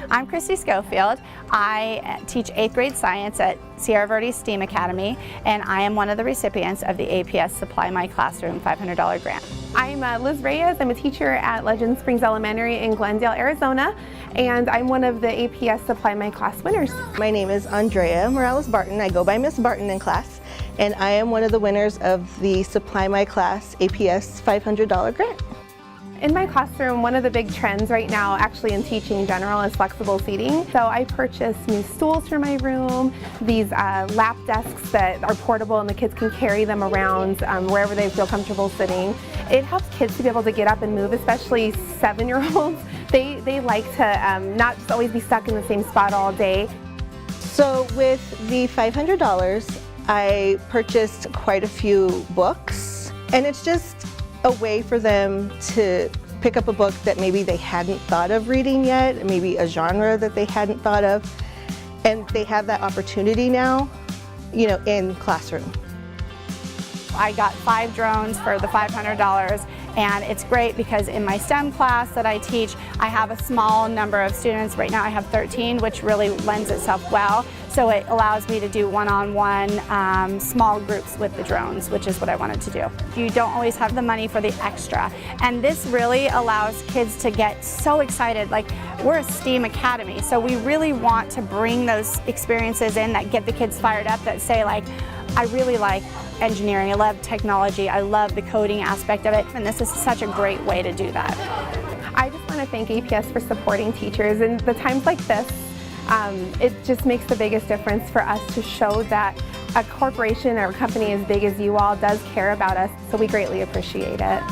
I'm Christy Schofield. I teach 8th grade science at Sierra Verde STEAM Academy, and I am one of the recipients of the APS Supply My Classroom $500 grant. I'm Liz Reyes. I'm a teacher at Legend Springs Elementary in Glendale, Arizona, and I'm one of the APS Supply My Class winners. My name is Andrea Morales Barton. I go by Miss Barton in class, and I am one of the winners of the Supply My Class APS $500 grant. In my classroom, one of the big trends right now, actually in teaching in general, is flexible seating. So I purchased new stools for my room, these lap desks that are portable and the kids can carry them around wherever they feel comfortable sitting. It helps kids to be able to get up and move, especially 7-year-olds. They like to not just always be stuck in the same spot all day. So with the $500, I purchased quite a few books, and it's just a way for them to pick up a book that maybe they hadn't thought of reading yet, maybe a genre that they hadn't thought of, and they have that opportunity now, you know, in classroom. I got 5 drones for the $500, and it's great because in my STEM class that I teach, I have a small number of students. Right now I have 13, which really lends itself well. So it allows me to do one-on-one small groups with the drones, which is what I wanted to do. You don't always have the money for the extra. And this really allows kids to get so excited. Like, we're a STEAM academy, so we really want to bring those experiences in that get the kids fired up, that say like, I really like engineering, I love technology, I love the coding aspect of it, and this is such a great way to do that. I just want to thank APS for supporting teachers in the times like this. It just makes the biggest difference for us to show that a corporation or a company as big as you all does care about us, so we greatly appreciate it.